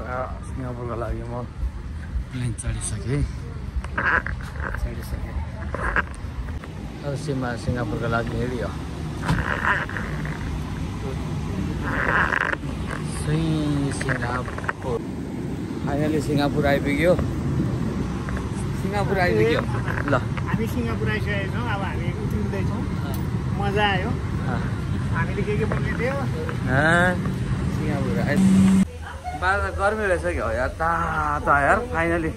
सिङ्गापुरको लागि म प्लेन चढिसकेँ अब सिङ्गापुरको लागि हिँड्यो सिङ्गापुर फाइनली सिङ्गापुर आइपुग्यो ल हामी सिङ्गापुर आइसकेका छौँ। अब हामी उत्रिँदैछौँ। मजा आयो। हामीले के बोल्ने थियो सिङ्गापुर बाह्र गर्मी रहेछ क्या यार तातो यार फाइनली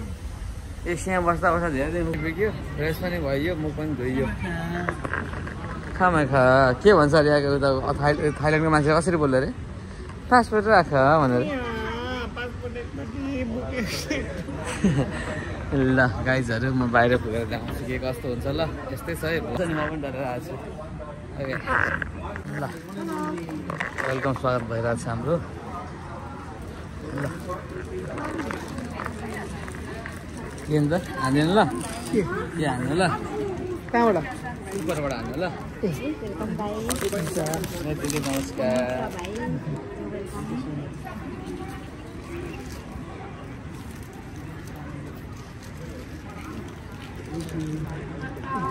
एसियामा बस्दा धेरै दिन पुग्यो फ्रेस पनि भइयो मुख पनि धोइयो खामा खा के भन्छ अरे यहाँको उता थाइल्यान्डको मान्छे कसरी बोल्यो अरे पासपोर्ट राख भनेर ल गाइजहरू म बाहिर पुगेर देखाउँछु के कस्तो हुन्छ ल यस्तै छ है म पनि डरेर आएको छु ओके ल वेलकम स्वागत भइरहेको छ हाम्रो ल के अन्त हान्दिनु ल के हान्नु ल कहाँबाट उपरबाट हान्नु ल नमस्कार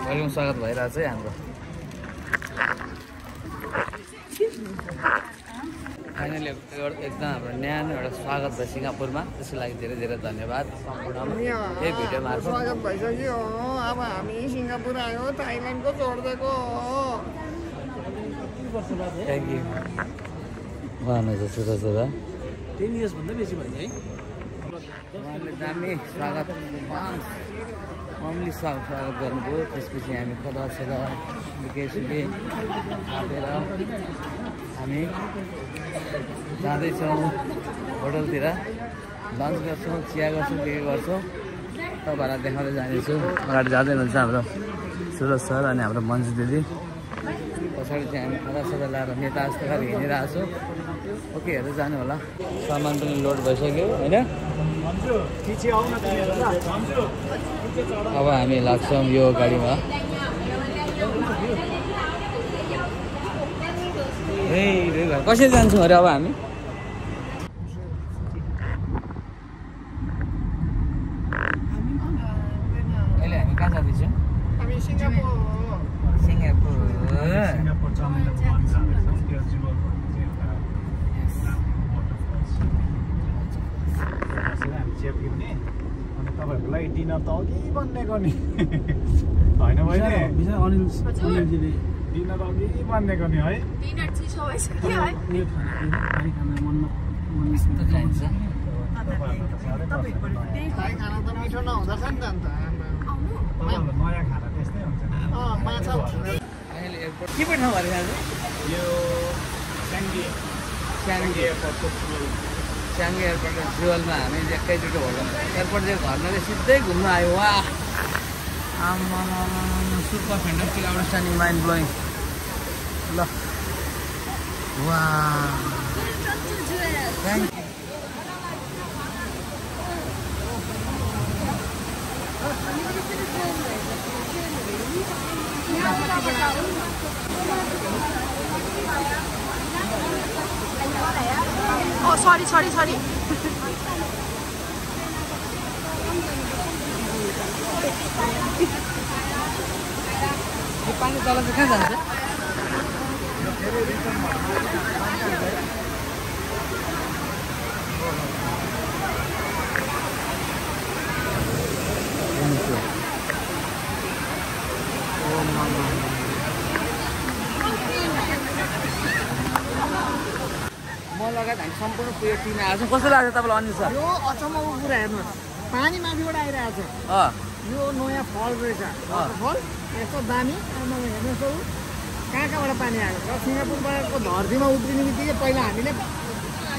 वेलकम स्वागत भइरहेको छ है हाम्रो फाइनली एकदम हाम्रो न्यानो एउटा स्वागत भयो सिङ्गापुरमा त्यसको लागि धेरै धेरै धन्यवाद सम्पूर्णमा यही भिडियो मार्फत स्वागत भइसक्यो। अब हामी सिङ्गापुर आयो थाइल्यान्डको छोडिदिएको थ्याङ्क यू उहाँले छोरा छोरा 10 इयर्स भन्दा बेसी भयो है। उहाँले दामी स्वागत फर्मली स्वागत गर्नुभयो। त्यसपछि हामी खदासेर केसुके हालेर हामी जाँदैछौँ होटलतिर लन्च गर्छौँ चिया गर्छौँ के गर्छौँ तपाईँहरूलाई देखाउँदै जानेछु। अगाडि जाँदै हुनुहुन्छ हाम्रो सुरज सर अनि हाम्रो मन्जु दिदी पछाडि चाहिँ हामी खदासेर ल्याएर नेता जस्तो गरी हिँडिरहेको छौँ। ओके हेर्दै जानु होला सामान पनि लोड भइसक्यो होइन। अब हामी लाग्छौँ यो गाडीमा कसरी जान्छौँ अरे अब हामी अहिले हामी कहाँ जाँदैछौँ हामी सिङ्गापुर तपाईँहरूको लागि डिनर त अघि बनिएको नि होइन बहिनी डिनर अघि बनिएको नि है खाना त मिठो नहुँदो रहेछ नि त अन्त नयाँ खाना त्यस्तै हुन्छ माछा अहिले एयरपोर्ट के ठाउँ अरे आज यो स्याङ्गी च्याङ्गे एयरपोर्ट फ्युअलमा हामी एकैचोटि होटल एयरपोर्ट चाहिँ घरनाले सिधै घुम्न आयो वा आमा super fantastic outstanding mind blowing ल वा थ्याङ्क यू Oh, sorry. यो पानी तल चाहिँ कहाँ जान्छ म लगायत हामी सम्पूर्ण पुरै टिम आएको छौँ। कस्तो लाग्छ तपाईँलाई अनिल सर यो अचम्मको कुरा हेर्नुहोस् पानी माथिबाट आइरहेको छ यो नयाँ फल रहेछ फल यस्तो दामी आमा हेर्नुहोस् कहाँबाट पानी आएको र सिङ्गापुरको धरतीमा उब्रिने बित्तिकै पहिला हामीले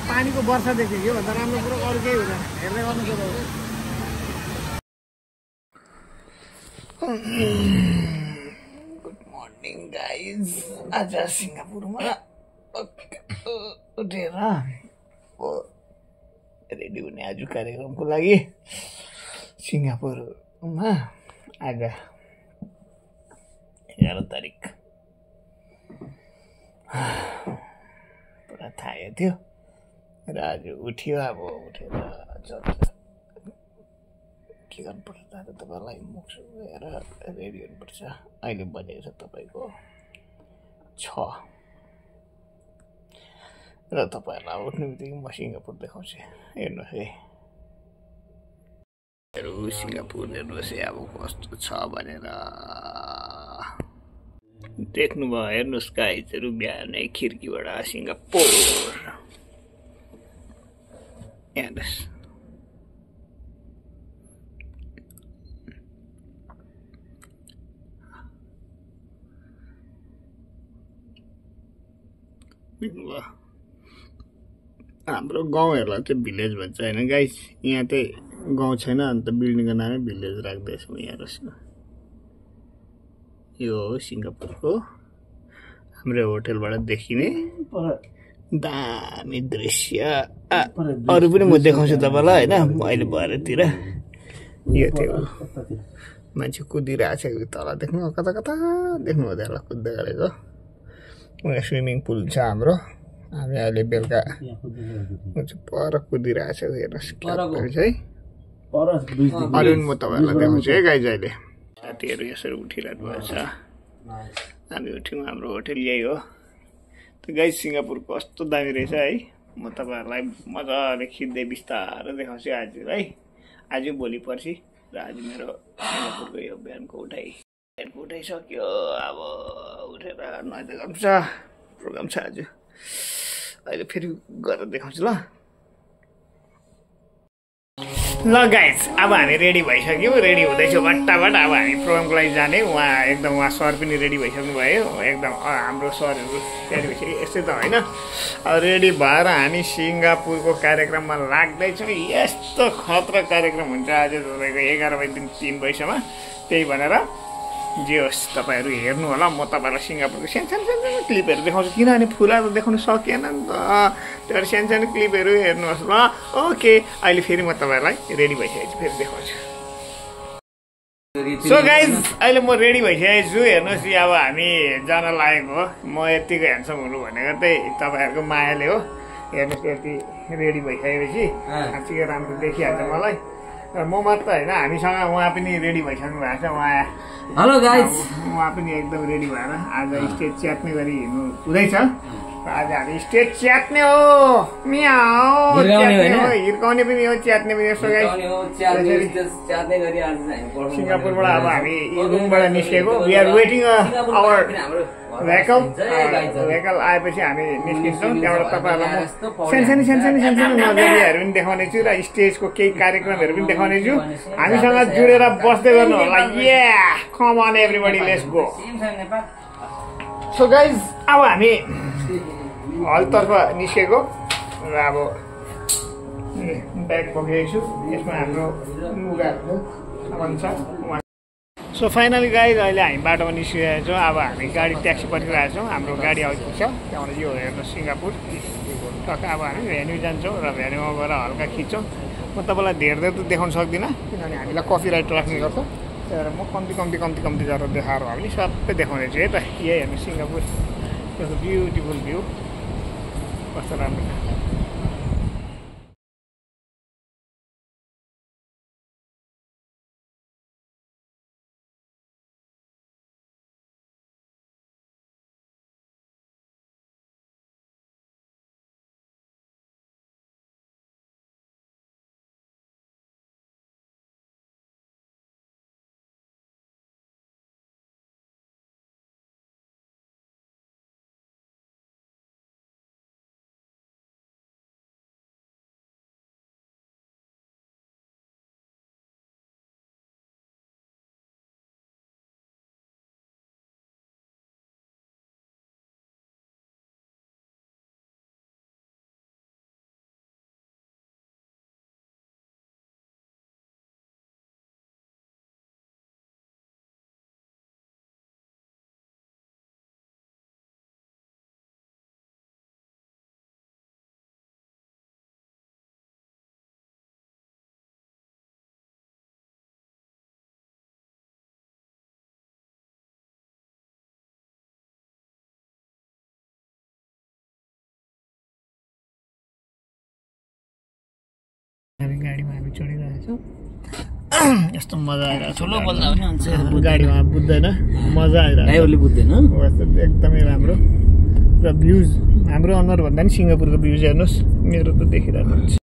पानीको वर्षा देख्यौँ योभन्दा राम्रो कुरो अरू केही हुँदैन हेर्दै गर्नु पर्यो। गुड मर्निङ गाइज आज सिङ्गापुरमा उठेर रेडी हुने आज कार्यक्रमको लागि सिङ्गापुरमा आज 11 तारिक पुरा थाहा थियो राजु उठ्यो अब उठेर के गर्नुपर्छ त तपाईँलाई मुख सुकेर रेडी हुनुपर्छ अहिले बजेको छ तपाईँको 6 र तपाईँहरूलाई उठ्ने बित्तिकै म सिङ्गापुर देखाउँछु हेर्नुहोस् है सिङ्गापुर हेर्नुहोस् है अब कस्तो छ भनेर देख्नुभयो हेर्नुहोस् गाइजहरू बिहानै खिड्कीबाट सिङ्गापुर हेर्नुहोस् हाम्रो गाउँहरूलाई चाहिँ भिलेज भन्छ होइन गाइस यहाँ चाहिँ गाउँ छैन अन्त बिल्डिङको नामै भिलेज राख्दैछौँ हेर्नुहोस् न यो हो सिङ्गापुरको हाम्रो होटलबाट देखिने दामी दृश्य अरू पनि म देखाउँछु तपाईँलाई होइन अहिले भरेतिर यो थियो मान्छे कुदिरहेको छ तल देख्नु कता कता देख्नु हुँदैन होला कुद्दै गरेको यहाँ स्विमिङ पुल छ हाम्रो हामी अहिले बेलुका पर कुदिरहेको छ हेर्नुहोस् है अरू म तपाईँहरूलाई देखाउँछु है गाइज अहिले साथीहरू यसरी उठिरहनु भएको छ हामी उठ्यौँ हाम्रो होटल यही हो त गाइज सिङ्गापुर कस्तो दामी रहेछ है म तपाईँहरूलाई मजाले खिच्दै बिस्तारै देखाउँछु आज है आज भोलि पर्सि र आज मेरो सिङ्गापुरको यो बिहानको उठाइसक्यो अब उठेर नुहाइदै गर्नुपर्छ प्रोग्राम छ आज अहिले फेरि गरेर देखाउँछु ल गाइज अब हामी रेडी भइसक्यौँ रेडी हुँदैछौँ बट्टाबाट अब हामी प्रोग्रामको लागि जाने उहाँ सर पनि रेडी भइसक्नु भयो एकदम हाम्रो सरहरू रेडी भइसक्यो यस्तै त होइन अब रेडी भएर हामी सिङ्गापुरको कार्यक्रममा लाग्दैछौँ यस्तो खतरा कार्यक्रम हुन्छ आज तपाईँको 11 बजीदेखि 3 बजीसम्म त्यही भनेर जे होस् तपाईँहरू हेर्नु होला म तपाईँलाई सिङ्गापुरको सानो क्लिपहरू देखाउँछु किनभने फुलाहरू देखाउनु सकिएन नि त त्यो सानो क्लिपहरू हेर्नुहोस् ल ओके अहिले फेरि म तपाईँहरूलाई रेडी भइसकेपछि फेरि देखाउँछु सो गाइज अहिले म रेडी भइसकेको छु हेर्नुहोस् अब हामी जान लागेको हो म यतिको ह्यान्डसम हुनु भनेको चाहिँ तपाईँहरूको मायाले हो हेर्नुहोस् यति रेडी भइसकेपछि साँच्चीकै राम्रो देखिहाल्छ मलाई र म मात्र होइन हामीसँग उहाँ पनि रेडी भइसक्नु भएको छ हेलो गाइस उहाँ पनि एकदम रेडी भएर आज स्टेज च्यात्ने गरी हिँड्नु हुँदैछ आज हामी स्टेज च्यात्ने हो म्याउ हिर्काउने पनि हो च्यात्ने पनि हो सिङ्गापुरबाट अब हामी रुमबाट निस्केको we are waiting our vehicle आएपछि हामी निस्किन्छौँ त्यहाँबाट तपाईँहरूलाई सानो नजरियाहरू पनि देखाउने छु र स्टेजको केही कार्यक्रमहरू पनि देखाउने छु हामीसँग जुडेर बस्दै गर्नु होला come on everybody let's go so guys अब हामी हलतर्फ निस्केको र अब ब्याग बोकेको छु यसमा हाम्रो लुगाहरू सामान छ सो फाइनली गाइज अहिले हामी बाटोमा निस्किरहेको छौँ अब हामी गाडी ट्याक्सी पर्खिरहेको छौँ हाम्रो गाडी आइपुग्छ त्यहाँबाट यो हेर्नु सिङ्गापुर टक्क अब हामी भेन्यू जान्छौँ र भेन्यूमा गएर हल्का खिच्छौँ म तपाईँलाई धेरै त देखाउन सक्दिनँ किनभने हामीलाई कपिराइट राख्ने गर्छ त्यही भएर म कम्ती गरेर देखाएर हो भने सबै देखाउने छु है त यही हामी सिङ्गापुर ब्युटिफुल भ्यू कस्तो राम्रो गाडीमा हामी चढिरहेको छौँ यस्तो मजा आइरहेको ठुलो बोल्दा पनि हुन्छ गाडीमा बुझ्दैन मजा आइरहेको बुझ्दैन एकदमै राम्रो र भ्युज हाम्रो अनुहारभन्दा पनि सिङ्गापुरको भ्युज हेर्नुहोस् मेरो त देखिरहेको हुन्छ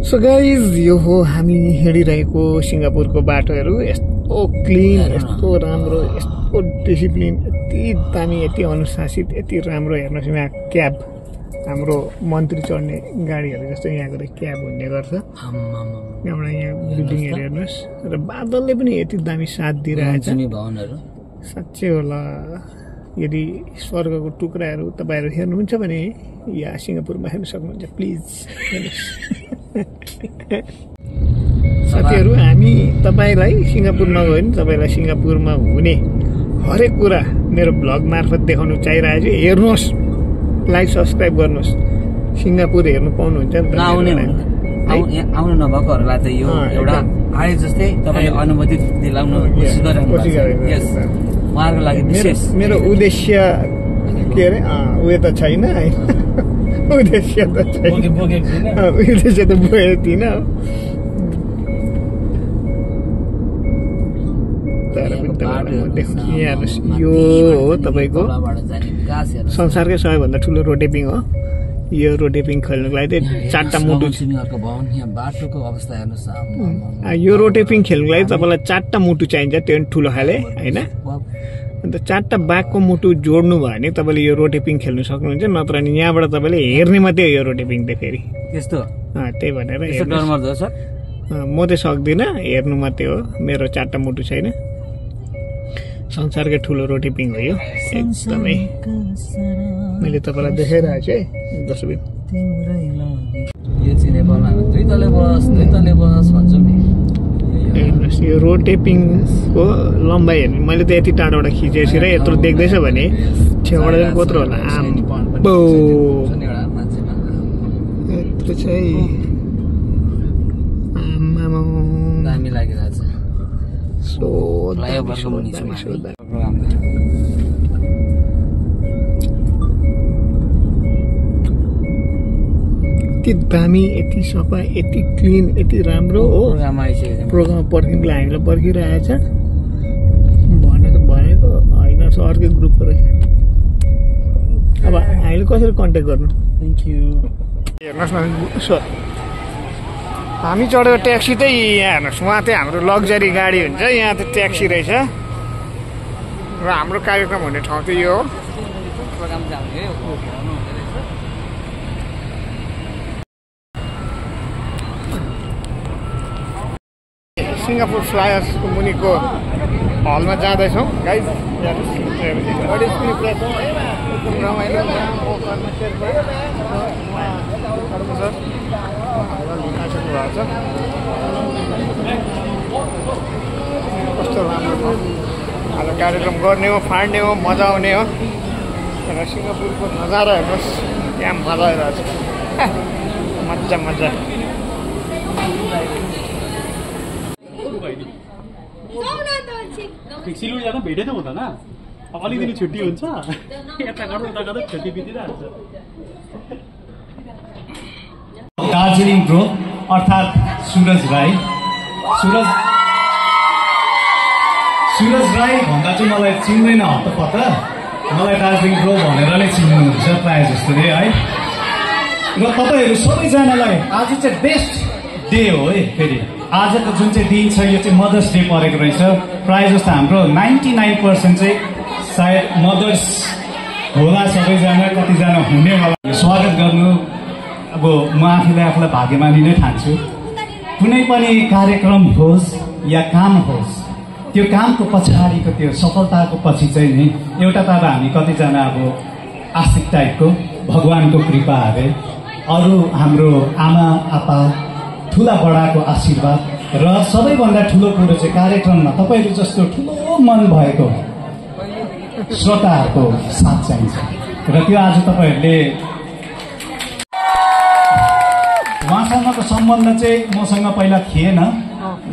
सो गाइज यो हो हामी हिँडिरहेको सिङ्गापुरको बाटोहरू यस्तो क्लिन यस्तो राम्रो यस्तो डिसिप्लिन यति दामी यति अनुशासित यति राम्रो हेर्नुहोस् यहाँ क्याब हाम्रो मन्त्री चढ्ने गाडीहरू जस्तो यहाँको त क्याब हुने गर्छ यहाँबाट यहाँ बिल्डिङहरू हेर्नुहोस् र बादलले पनि यति दामी साथ दिइरहेछ साँच्चै होला यदि स्वर्गको टुक्राहरू तपाईँहरू हेर्नुहुन्छ भने यहाँ सिङ्गापुरमा हेर्न सक्नुहुन्छ प्लिज हेर्नुहोस् साथीहरू हामी तपाईँलाई सिङ्गापुर नगयो भने तपाईँलाई सिङ्गापुरमा हुने हरेक कुरा मेरो भ्लग मार्फत देखाउनु चाहिरहेको छु हेर्नुहोस् लाइक सब्सक्राइब गर्नुहोस् सिङ्गापुर हेर्नु पाउनुहुन्छ नि त आउनु नभएकोहरूलाई त यो एउटा आए जस्तै तपाईँले अनुभूति दिलाउनु कोसिस गरिरहनु उहाँहरूको लागि विशेष मेरो उद्देश्य के अरे उयो त छैन उद्देश्य त छैन उद्देश्य त बोकेको थिइनँ यो हो तपाईँको संसारकै सबैभन्दा ठुलो रोटेपिङ हो यो रोटेपिङ खेल्नुको लागि चाहिँ 4टा मुटु बाटोको अवस्था हेर्नुहोस् यो रोटेपिङ खेल्नुको लागि तपाईँलाई 4टा मुटु चाहिन्छ त्यो पनि ठुलो खाले होइन अन्त 4टा बाघको मुटु जोड्नु भयो भने तपाईँले यो रोटेपिङ खेल्नु सक्नुहुन्छ नत्र नि यहाँबाट तपाईँले हेर्ने मात्रै हो यो रोटेपिङ त फेरि त्यस्तो त्यही भनेर म चाहिँ सक्दिनँ हेर्नु मात्रै हो मेरो 4टा मुटु छैन संसारकै ठुलो रोटेपिङ हो यो एकदमै मैले तपाईँलाई देखाइरहेको छु है दर्शक हेर्नुहोस् यो रोटेपिङको लम्बाइ हेर्नु मैले त यति टाढोबाट खिचेपछि र यत्रो देख्दैछ भने छेउबाट चाहिँ कत्रो होला आम्बो यत्रो चाहिँ दामी लागिरहेछ यति दामी यति सफा यति क्लिन यति राम्रो हो प्रोग्राम पर्खिनुको लागि हामीलाई पर्खिरहेछ भनेर भनेको होइन अर्कै ग्रुपको रहेछ अब हामीले कसरी कन्ट्याक्ट गर्नु थ्याङ्क यू हेर्नुहोस् न सर हामी चढेको ट्याक्सी चाहिँ यहाँ हेर्नुहोस् उहाँ चाहिँ हाम्रो लग्जरी गाडी हुन्छ यहाँ चाहिँ ट्याक्सी रहेछ र हाम्रो कार्यक्रम हुने ठाउँ चाहिँ यो हो सिङ्गापुर फ्लायर्सको मुनिको हलमा जाँदैछौँ गाइज कस्तो राम्रो आज कार्यक्रम गर्ने हो फाड्ने हो मजा आउने हो र सिङ्गापुरको नजारा हेर्नुहोस् त्यहाँ मजा आइरहेको छ मजा मजा सिलगढी जाँदा भेटै त हुँदैन अलिकति छुट्टी हुन्छ यता गर्दा उता गर्दा छुट्टी बितिरहेको छ दार्जिलिङ ब्रो अर्थात् सुरज राई भन्दा चाहिँ मलाई चिन्दैन हतपत मलाई दार्जिलिङ ब्रो भनेर नै चिन्नुहुन्छ प्रायः जस्तोले है र तपाईँहरू सबैजनालाई आज चाहिँ बेस्ट डे हो है फेरि आजको जुन चाहिँ दिन छ यो चाहिँ मदर्स डे परेको रहेछ प्रायः जस्तो हाम्रो 99% चाहिँ सायद मदर्स होला सबैजना कतिजना हुनेवाला स्वागत गर्नु अब म आफूलाई भाग्यमानी नै ठान्छु कुनै पनि कार्यक्रम होस् या काम होस् त्यो कामको पछाडिको त्यो सफलताको पछि चाहिँ नि एउटा त अब हामी कतिजना अब आस्तिक टाइपको भगवानको कृपा अरे अरू हाम्रो आमा आपा ठुला बडाको आशीर्वाद र सबैभन्दा ठुलो कुरो चाहिँ कार्यक्रममा तपाईँहरू जस्तो ठुलो मन भएको श्रोताहरूको साथ चाहिन्छ र त्यो आज तपाईँहरूले उहाँसँगको सम्बन्ध चाहिँ मसँग पहिला थिएन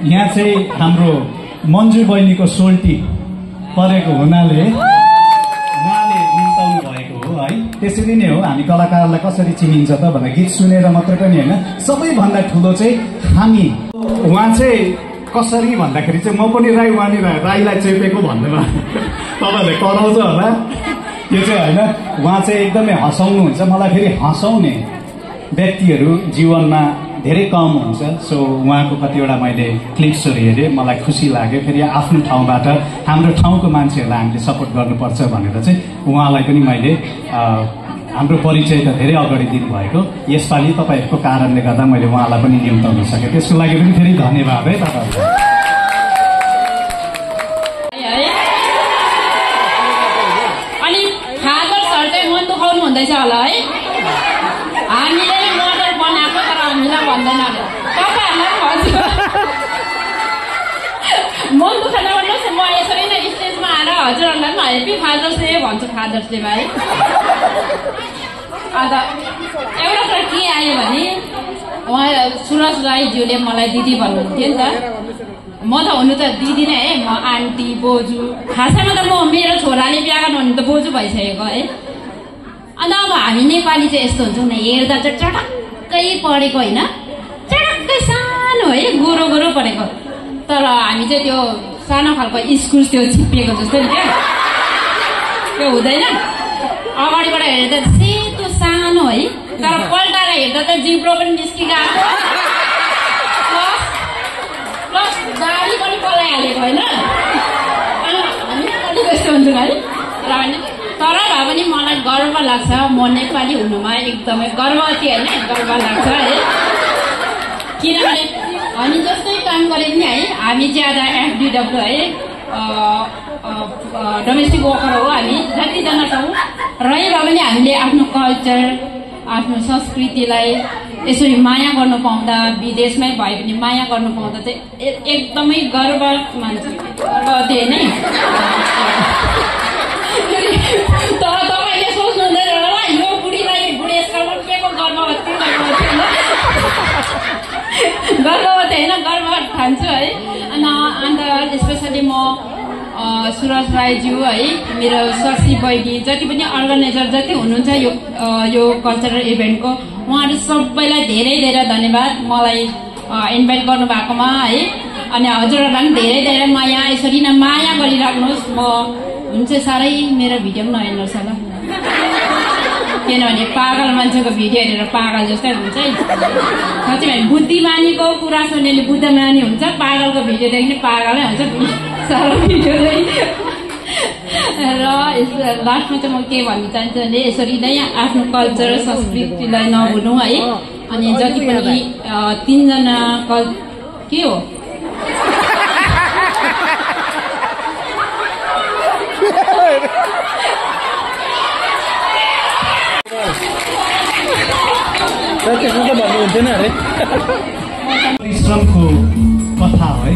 यहाँ चाहिँ हाम्रो मन्जु बहिनीको सोल्टी परेको हुनाले उहाँले निम्ताउनु भएको हो है त्यसरी नै हो हामी कलाकारलाई कसरी चिनिन्छ त भनेर गीत सुनेर मात्र पनि होइन सबैभन्दा ठुलो चाहिँ हामी उहाँ चाहिँ कसरी भन्दाखेरि चाहिँ म पनि राई उहाँ नि राईलाई चेपेको भन्दैमा तपाईँहरूले कराउँछ होला त्यो चाहिँ होइन उहाँ चाहिँ एकदमै हँसाउनुहुन्छ मलाई फेरि हँसाउने व्यक्तिहरू जीवनमा धेरै कम हुन्छ सो उहाँको कतिवटा मैले क्लिप्सहरू हेरेँ मलाई खुसी लाग्यो फेरि आफ्नो ठाउँबाट हाम्रो ठाउँको मान्छेहरूलाई हामीले सपोर्ट गर्नुपर्छ भनेर चाहिँ उहाँलाई पनि मैले हाम्रो परिचय त धेरै अगाडि दिनुभएको यसपालि तपाईँहरूको कारणले गर्दा मैले उहाँलाई पनि निम्ताउन सकेँ त्यसको लागि पनि फेरि धन्यवाद है तपाईँहरूलाई अनि फादर्सहरू चाहिँ मन दुखाउनु हुँदैछ होला है हामीले मोडल बनाएको तर हामीलाई भन्दैन तपाईँहरूलाई भन्छु मन दुखाइ नगर्नुहोस् म यसरी नै स्टेजमा आएर हजुरहरूलाई पनि हेप्पी फादर्स डे भन्छु फादर्स डेमा है अन्त एउटा कुरा के आयो भने उहाँ सुरज राईज्यूले मलाई दिदी भन्नुहुन्थ्यो नि त म त हुनु त दिदी नै है म आन्टी बोजू खासमा त म मेरो छोराले बिहा गर्नु भने त बोजू भइसकेको है अन्त अब हामी नेपाली चाहिँ यस्तो हुन्छौँ नि हेर्दा चाहिँ चटक्कै परेको होइन चटक्कै सानो है गोरो गोरो परेको तर हामी चाहिँ त्यो सानो खालको इस्कुस त्यो छिप्पिएको जस्तो नि त्यो हुँदैन अगाडिबाट हेर्दा सेतो सानो है तर पल्टाएर हेर्दा त जिब्रो पनि निस्किगएको प्लस दाडी पनि पलाइहालेको होइन हामी कति त्यस्तो हुन्छौँ है तर भए पनि मलाई गर्व लाग्छ म नेपाली हुनुमा एकदमै गर्ववती होइन गर्व लाग्छ है किनभने हामी जस्तै काम गरे पनि है हामी ज्यादा एफडिडब्ल्यू है डोमेस्टिक वर्कर हो हामी जतिजना छौँ रहे भए पनि हामीले आफ्नो कल्चर आफ्नो संस्कृतिलाई यसरी माया गर्नु पाउँदा विदेशमै भए पनि माया गर्नु पाउँदा चाहिँ एकदमै गर्व मान्छु गर्ववती होइन तर तपाईँले सोच्नुहुँदैन होला यो बुढीलाई बुढेसकालमा के को गर्भवती होइन गर्व ठान्छु है अन्त स्पेसली म सुरज राईज्यू है मेरो शशि बैगी जति पनि अर्गनाइजर जति हुनुहुन्छ यो कल्चरल इभेन्टको उहाँहरू सबैलाई धेरै धेरै धन्यवाद मलाई इन्भाइट गर्नुभएकोमा है अनि हजुरहरूलाई पनि धेरै धेरै माया यसरी नै माया गरिराख्नुहोस् म हुन्छ साह्रै मेरो भिडियो पनि नहेर्नुहोस् होला किनभने पागल मान्छेको भिडियो हेरेर पागल जस्तै हुन्छ है साँच्चै भने बुद्धिमानीको कुरा सुन्नेले बुद्धिमानी हुन्छ पागलको भिडियो देख्ने पागलै हुन्छ साह्रो भिडियो र लास्टमा चाहिँ म के भन्न चाहन्छु भने यसरी नै आफ्नो कल्चर संस्कृतिलाई नभुलौँ है अनि जति पनि तीनजना के हो परिश्रमको कथा है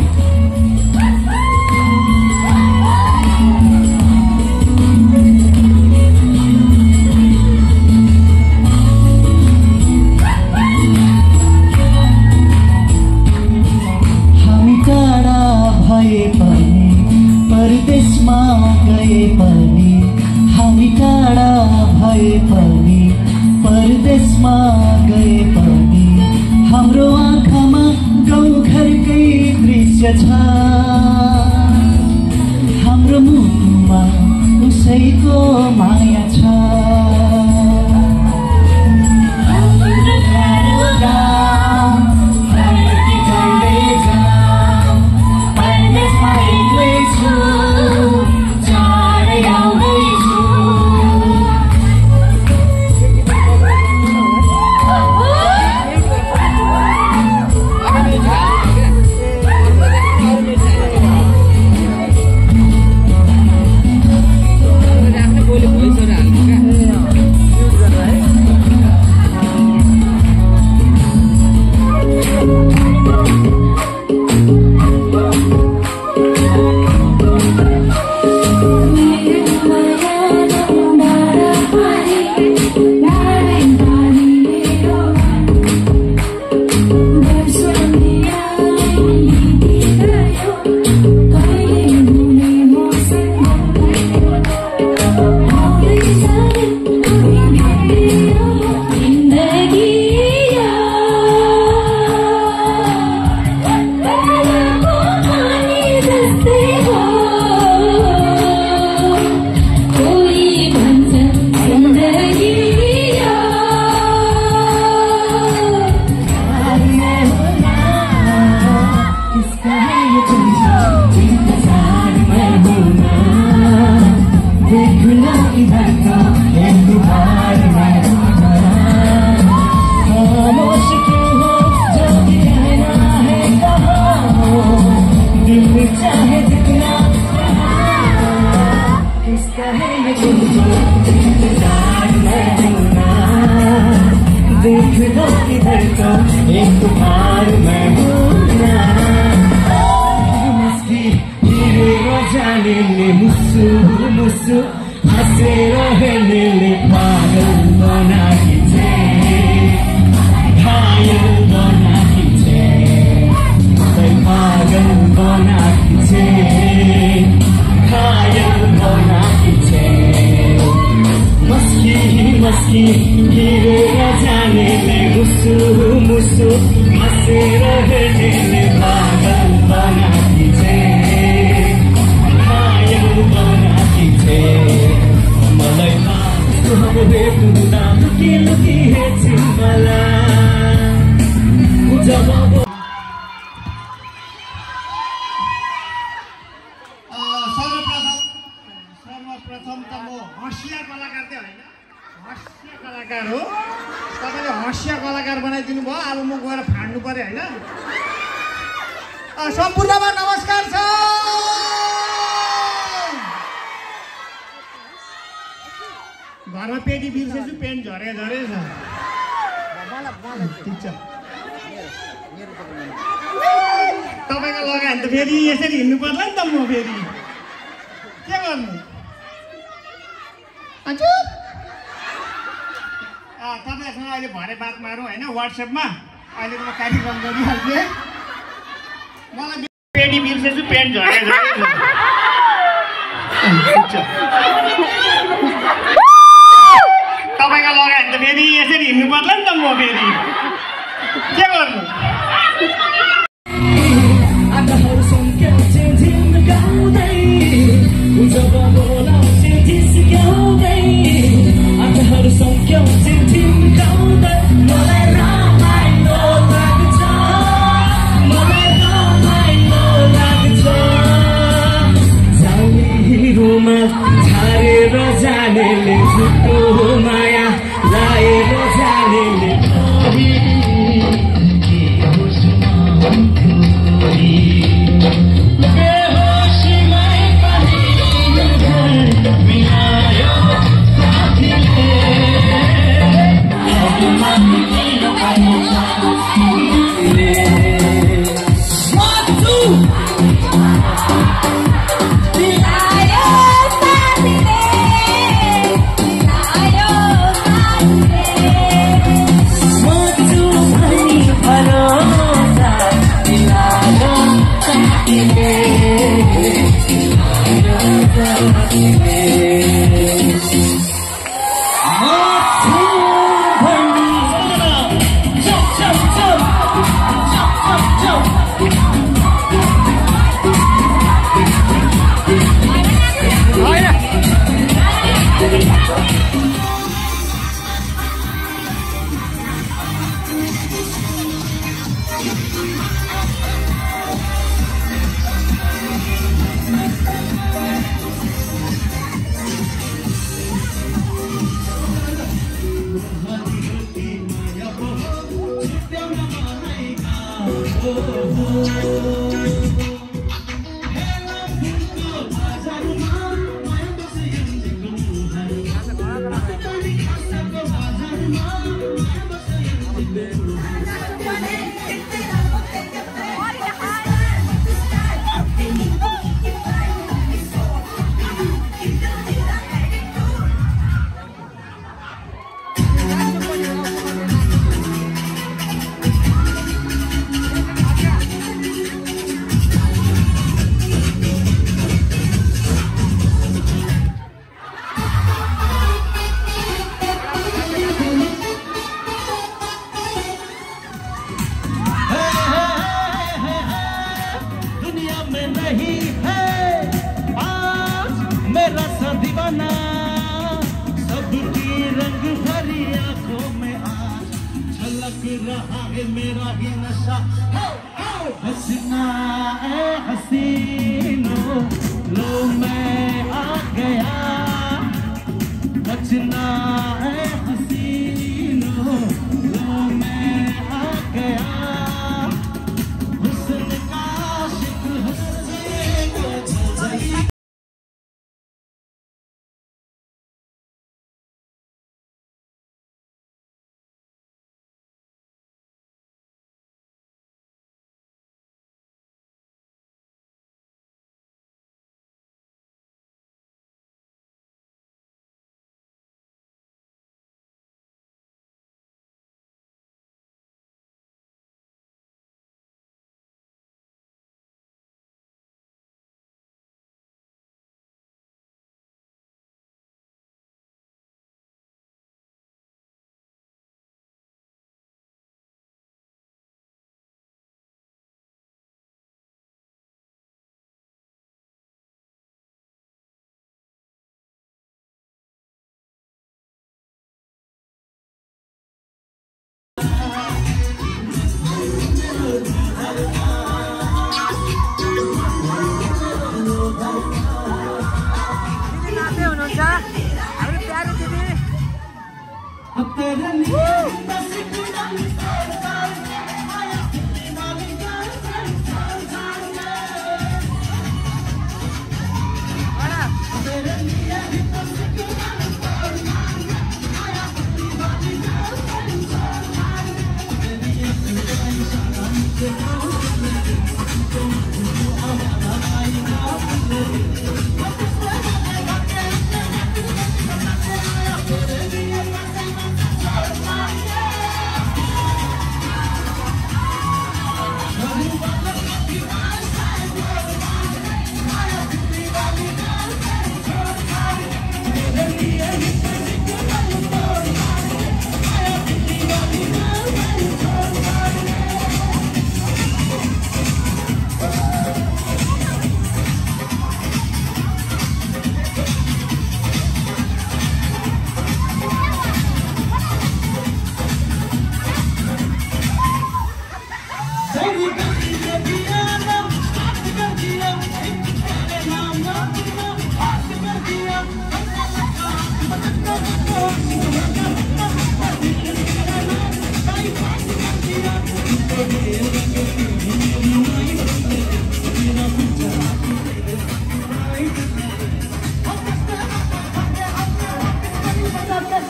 हामी टाढा भए पनि परदेशमा गए पनि हामी टाढा भए पनि परदेशमा गए पनि हाम्रो आँखामा गाउँघरकै दृश्य छ हाम्रो मुटुमा उसैको माया छ हाम्रो गाउँ सर्वप्रथम त म हाँसिया कलाकार चाहिँ होइन, हाँस्य कलाकार हो। तपाईँले हाँस्य कलाकार बनाइदिनु भयो, अब म गएर फाड्नु पर्यो होइन। सम्पूर्णमा नमस्कार छ। घरमा पेटी बिर्सेछु, पेन्ट झरे झरे छ। ठिक छ, तपाईँको लगायो भने त फेरि यसरी हिँड्नु पर्ला नि त। म फेरि के गर्नु हजुर? तपाईँहरूसँग अहिले भरे बात मारौँ होइन, वाट्सएपमा। अहिले त म कार्यक्रम गरिहाल्थेँ। मलाई पेटी बिर्सेछु, पेन्ट झरे झरे छ। तपाईँको लगायो भने त फेरि यसरी हिँड्नु पर्ला नि त। म फेरि के गर्नु? रहा है मेरा ही नशा हंसना है हसीनो लो मैं आ गया बचना है हसीनो लो मैं आ गया हुस्न का शिक हंसने को जल्दी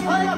Olha,